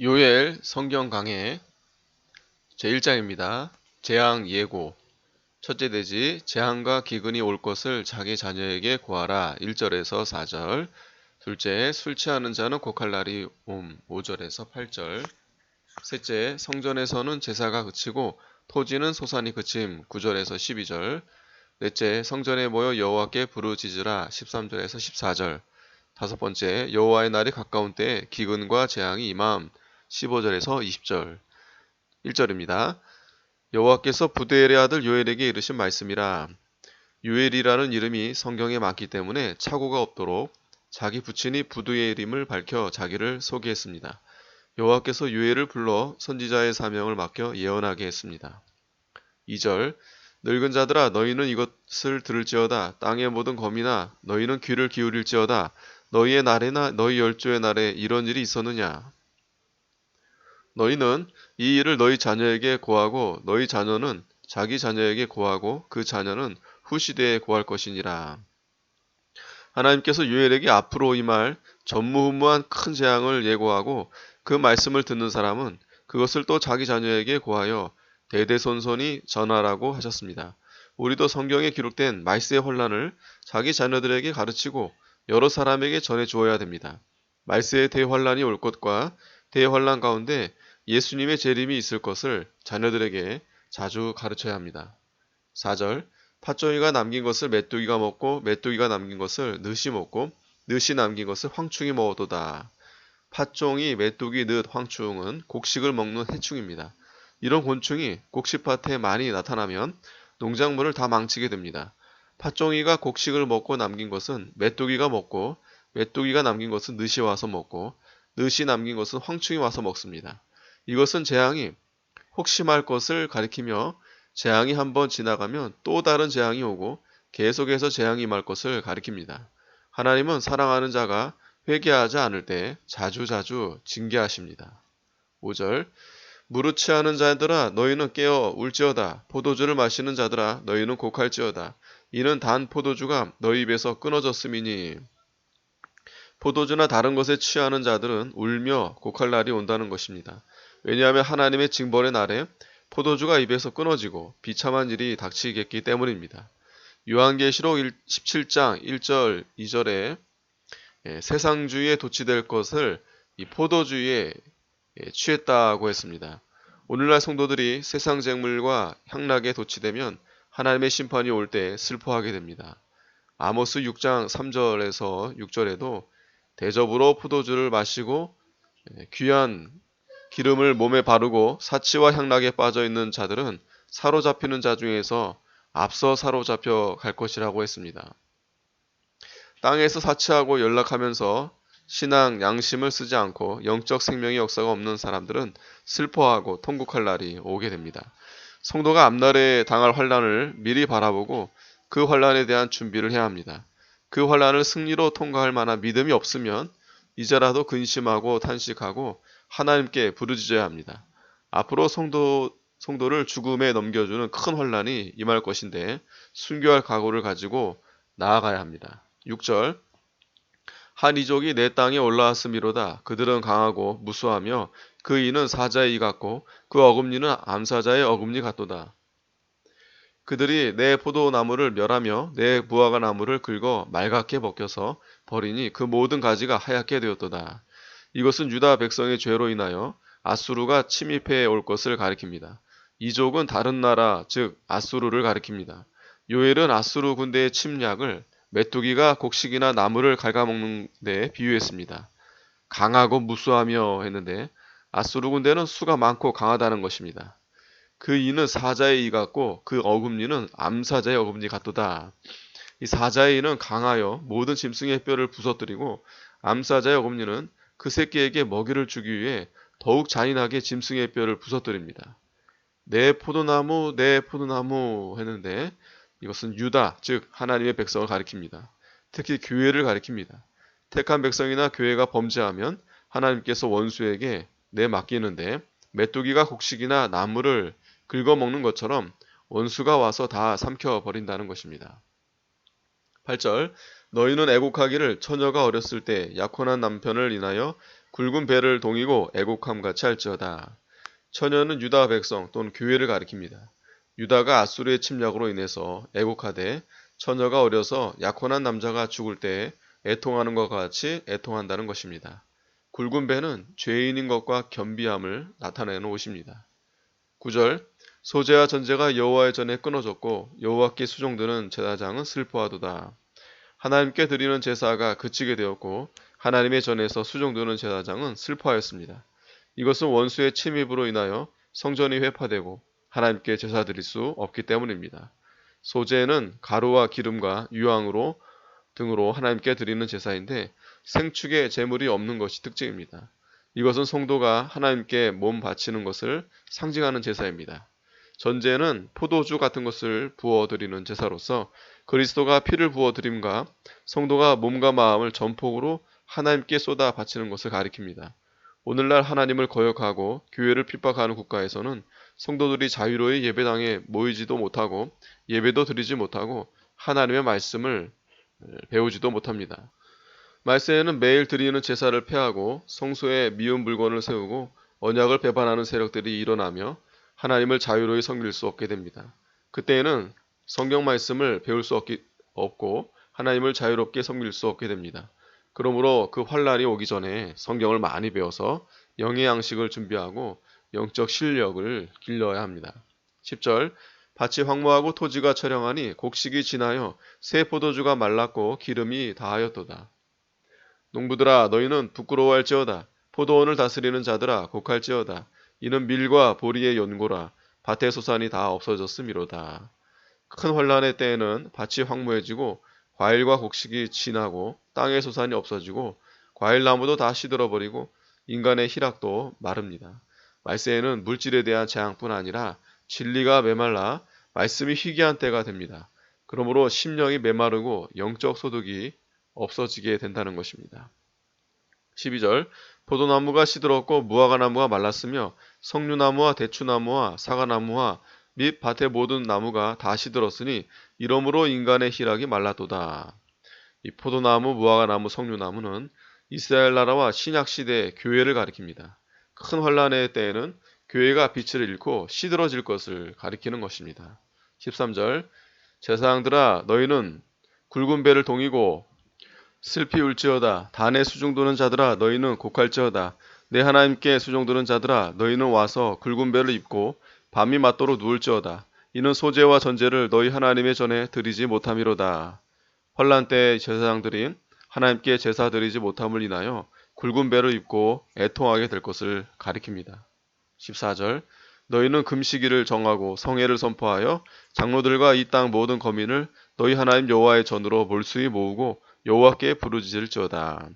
요엘 성경 강해 제1장입니다. 재앙 예고. 첫째 돼지 재앙과 기근이 올 것을 자기 자녀에게 고하라. 1절에서 4절. 둘째, 술 취하는 자는 곡할 날이 옴. 5절에서 8절. 셋째, 성전에서는 제사가 그치고 토지는 소산이 그침. 9절에서 12절. 넷째, 성전에 모여 여호와께 부르짖으라. 13절에서 14절. 다섯 번째, 여호와의 날이 가까운 때에 기근과 재앙이 임함. 15절에서 20절. 1절입니다. 여호와께서 부드엘의 아들 요엘에게 이르신 말씀이라. 요엘이라는 이름이 성경에 많기 때문에 착오가 없도록 자기 부친이 부드엘임을 밝혀 자기를 소개했습니다. 여호와께서 요엘을 불러 선지자의 사명을 맡겨 예언하게 했습니다. 2절. 늙은 자들아 너희는 이것을 들을지어다. 땅의 모든 거민아 너희는 귀를 기울일지어다. 너희의 날에나 너희 열조의 날에 이런 일이 있었느냐. 너희는 이 일을 너희 자녀에게 고하고 너희 자녀는 자기 자녀에게 고하고 그 자녀는 후시대에 고할 것이니라. 하나님께서 요엘에게 앞으로 임할 전무후무한 큰 재앙을 예고하고 그 말씀을 듣는 사람은 그것을 또 자기 자녀에게 고하여 대대손손이 전하라고 하셨습니다. 우리도 성경에 기록된 말세의 혼란을 자기 자녀들에게 가르치고 여러 사람에게 전해 주어야 됩니다. 말세의 대환란이 올 것과 대환란 가운데 예수님의 재림이 있을 것을 자녀들에게 자주 가르쳐야 합니다. 4절. 팥종이가 남긴 것을 메뚜기가 먹고 메뚜기가 남긴 것을 늑이 먹고 늑이 남긴 것을 황충이 먹어도다. 팥종이, 메뚜기, 늑, 황충은 곡식을 먹는 해충입니다. 이런 곤충이 곡식밭에 많이 나타나면 농작물을 다 망치게 됩니다. 팥종이가 곡식을 먹고 남긴 것은 메뚜기가 먹고 메뚜기가 남긴 것은 늑이 와서 먹고 늑이 남긴 것은 황충이 와서 먹습니다. 이것은 재앙이 혹심할 것을 가리키며 재앙이 한번 지나가면 또 다른 재앙이 오고 계속해서 재앙이 임할 것을 가리킵니다. 하나님은 사랑하는 자가 회개하지 않을 때 자주자주 징계하십니다. 5절. 무릇 취하는 자들아 너희는 깨어 울지어다. 포도주를 마시는 자들아 너희는 곡할지어다. 이는 단 포도주가 너희 입에서 끊어졌음이니. 포도주나 다른 것에 취하는 자들은 울며 곡할 날이 온다는 것입니다. 왜냐하면 하나님의 징벌의 날에 포도주가 입에서 끊어지고 비참한 일이 닥치겠기 때문입니다. 요한계시록 17장 1절 2절에 세상주의에 도취될 것을 이 포도주의에 취했다고 했습니다. 오늘날 성도들이 세상 쟁물과 향락에 도취되면 하나님의 심판이 올 때 슬퍼하게 됩니다. 아모스 6장 3절에서 6절에도 대접으로 포도주를 마시고 귀한 기름을 몸에 바르고 사치와 향락에 빠져 있는 자들은 사로잡히는 자 중에서 앞서 사로잡혀 갈 것이라고 했습니다. 땅에서 사치하고 연락하면서 신앙, 양심을 쓰지 않고 영적 생명의 역사가 없는 사람들은 슬퍼하고 통곡할 날이 오게 됩니다. 성도가 앞날에 당할 환란을 미리 바라보고 그 환란에 대한 준비를 해야 합니다. 그 환란을 승리로 통과할 만한 믿음이 없으면 이제라도 근심하고 탄식하고 하나님께 부르짖어야 합니다. 앞으로 성도를 죽음에 넘겨주는 큰 환란이 임할 것인데 순교할 각오를 가지고 나아가야 합니다. 6절. 한 이족이 내 땅에 올라왔음이로다. 그들은 강하고 무수하며 그 이는 사자의 이 같고 그 어금니는 암사자의 어금니 같도다. 그들이 내 포도나무를 멸하며 내 무화과 나무를 긁어 말갛게 벗겨서 버리니 그 모든 가지가 하얗게 되었도다. 이것은 유다 백성의 죄로 인하여 아수르가 침입해 올 것을 가리킵니다. 이족은 다른 나라 즉 아수르를 가리킵니다. 요엘은 아수르 군대의 침략을 메뚜기가 곡식이나 나무를 갉아먹는 데 비유했습니다. 강하고 무수하며 했는데 아수르 군대는 수가 많고 강하다는 것입니다. 그 이는 사자의 이 같고 그 어금니는 암사자의 어금니 같도다. 이 사자의 이는 강하여 모든 짐승의 뼈를 부서뜨리고 암사자의 어금니는 그 새끼에게 먹이를 주기 위해 더욱 잔인하게 짐승의 뼈를 부서뜨립니다. 내 포도나무 내 포도나무 했는데 이것은 유다 즉 하나님의 백성을 가리킵니다. 특히 교회를 가리킵니다. 택한 백성이나 교회가 범죄하면 하나님께서 원수에게 내맡기는데 메뚜기가 곡식이나 나무를 긁어먹는 것처럼 원수가 와서 다 삼켜버린다는 것입니다. 8절. 너희는 애곡하기를 처녀가 어렸을 때 약혼한 남편을 인하여 굵은 배를 동이고 애곡함 같이 할지어다. 처녀는 유다 백성 또는 교회를 가리킵니다. 유다가 아수르의 침략으로 인해서 애곡하되 처녀가 어려서 약혼한 남자가 죽을 때 애통하는 것과 같이 애통한다는 것입니다. 굵은 배는 죄인인 것과 겸비함을 나타내는 옷입니다. 9절 소재와 전제가 여호와의 전에 끊어졌고 여호와께 수종드는 제사장은 슬퍼하도다. 하나님께 드리는 제사가 그치게 되었고 하나님의 전에서 수종드는 제사장은 슬퍼하였습니다. 이것은 원수의 침입으로 인하여 성전이 회파되고 하나님께 제사 드릴 수 없기 때문입니다. 소재는 가루와 기름과 유황으로 등으로 하나님께 드리는 제사인데 생축의 제물이 없는 것이 특징입니다. 이것은 성도가 하나님께 몸 바치는 것을 상징하는 제사입니다. 전제는 포도주 같은 것을 부어드리는 제사로서 그리스도가 피를 부어드림과 성도가 몸과 마음을 전폭으로 하나님께 쏟아 바치는 것을 가리킵니다. 오늘날 하나님을 거역하고 교회를 핍박하는 국가에서는 성도들이 자유로이 예배당에 모이지도 못하고 예배도 드리지 못하고 하나님의 말씀을 배우지도 못합니다. 말세에는 매일 드리는 제사를 폐하고 성소에 미운 물건을 세우고 언약을 배반하는 세력들이 일어나며 하나님을 자유로이 섬길 수 없게 됩니다. 그때에는 성경 말씀을 배울 수 없고 하나님을 자유롭게 섬길 수 없게 됩니다. 그러므로 그 환란이 오기 전에 성경을 많이 배워서 영의 양식을 준비하고 영적 실력을 길러야 합니다. 10절 밭이 황무하고 토지가 처령하니 곡식이 지나여 새 포도주가 말랐고 기름이 다하였도다. 농부들아 너희는 부끄러워할지어다. 포도원을 다스리는 자들아 곡할지어다. 이는 밀과 보리의 연고라. 밭의 소산이 다 없어졌음이로다. 큰 환란의 때에는 밭이 황무해지고 과일과 곡식이 지나고 땅의 소산이 없어지고 과일나무도 다 시들어버리고 인간의 희락도 마릅니다. 말세에는 물질에 대한 재앙뿐 아니라 진리가 메말라 말씀이 희귀한 때가 됩니다. 그러므로 심령이 메마르고 영적 소득이 없어지게 된다는 것입니다. 12절 포도나무가 시들었고 무화과나무가 말랐으며 석류나무와 대추나무와 사과나무와 및 밭의 모든 나무가 다 시들었으니 이러므로 인간의 희락이 말랐도다. 이 포도나무, 무화과나무, 석류나무는 이스라엘 나라와 신약시대의 교회를 가리킵니다. 큰 환란의 때에는 교회가 빛을 잃고 시들어질 것을 가리키는 것입니다. 13절 제사장들아 너희는 굵은 배를 동이고 슬피 울지어다. 단에 수종드는 자들아 너희는 곡할지어다. 내 하나님께 수종드는 자들아 너희는 와서 굵은 배를 입고 밤이 맞도록 누울지어다. 이는 소제와 전제를 너희 하나님의 전에 드리지 못함이로다. 환란 때 제사장들이 하나님께 제사 드리지 못함을 인하여 굵은 배를 입고 애통하게 될 것을 가리킵니다. 14절 너희는 금식일을 정하고 성회를 선포하여 장로들과 이 땅 모든 거민을 너희 하나님 여호와의 전으로 몰수히 모으고 여호와께 부르짖을지어다.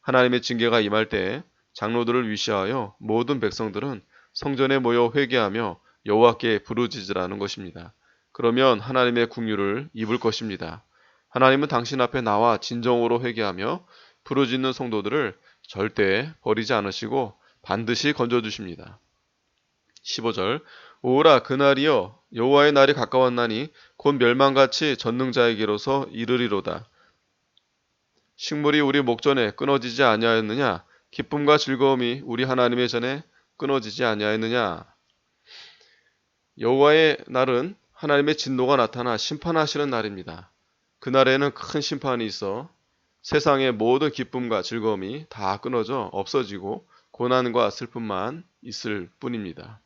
하나님의 징계가 임할 때 장로들을 위시하여 모든 백성들은 성전에 모여 회개하며 여호와께 부르짖으라는 것입니다. 그러면 하나님의 긍휼을 입을 것입니다. 하나님은 당신 앞에 나와 진정으로 회개하며 부르짖는 성도들을 절대 버리지 않으시고 반드시 건져주십니다. 15절 오라 그날이여 여호와의 날이 가까웠나니 곧 멸망같이 전능자에게로서 이르리로다. 식물이 우리 목전에 끊어지지 아니하였느냐? 기쁨과 즐거움이 우리 하나님의 전에 끊어지지 아니하였느냐? 여호와의 날은 하나님의 진노가 나타나 심판하시는 날입니다. 그날에는 큰 심판이 있어 세상의 모든 기쁨과 즐거움이 다 끊어져 없어지고 고난과 슬픔만 있을 뿐입니다.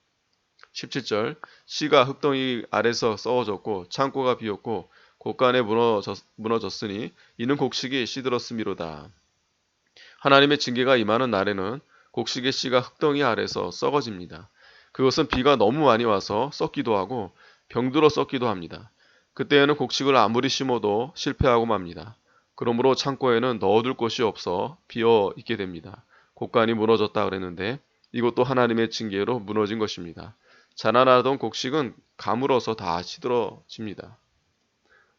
17절 씨가 흙덩이 아래서 썩어졌고 창고가 비었고 곳간에 무너졌으니 이는 곡식이 시들었음이로다. 하나님의 징계가 임하는 날에는 곡식의 씨가 흙덩이 아래서 썩어집니다. 그것은 비가 너무 많이 와서 썩기도 하고 병들어 썩기도 합니다. 그때에는 곡식을 아무리 심어도 실패하고 맙니다. 그러므로 창고에는 넣어둘 곳이 없어 비어 있게 됩니다. 곡간이 무너졌다 그랬는데 이것도 하나님의 징계로 무너진 것입니다. 자라나던 곡식은 가물어서 다 시들어집니다.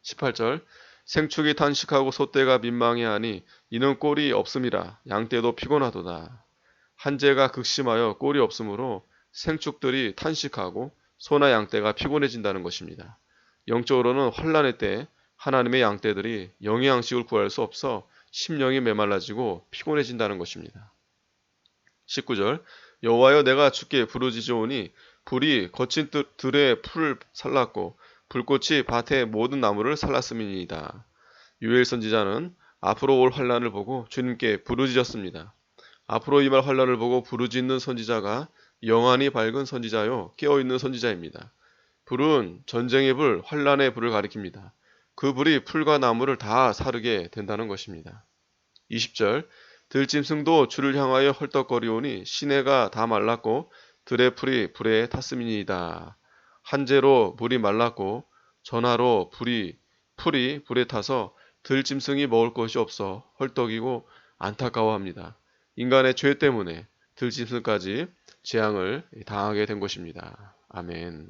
18절 생축이 탄식하고 소떼가 민망해하니 이는 꼴이 없음이라 양떼도 피곤하도다. 한재가 극심하여 꼴이 없으므로 생축들이 탄식하고 소나 양떼가 피곤해진다는 것입니다. 영적으로는 환란의 때 하나님의 양떼들이 영의 양식을 구할 수 없어 심령이 메말라지고 피곤해진다는 것입니다. 19절 여호와여 내가 주께 부르짖으오니 불이 거친 들의 풀을 살랐고 불꽃이 밭의 모든 나무를 살랐음이니이다. 요엘 선지자는 앞으로 올 환란을 보고 주님께 부르짖었습니다. 앞으로 임할 환란을 보고 부르짖는 선지자가 영안이 밝은 선지자요 깨어있는 선지자입니다. 불은 전쟁의 불, 환란의 불을 가리킵니다. 그 불이 풀과 나무를 다 사르게 된다는 것입니다. 20절 들짐승도 주를 향하여 헐떡거리오니 시내가 다 말랐고 들의 풀이 불에 탔음이니이다. 한재로 물이 말랐고 전하로 풀이 불에 타서 들짐승이 먹을 것이 없어 헐떡이고 안타까워합니다. 인간의 죄 때문에 들짐승까지 재앙을 당하게 된 것입니다. 아멘.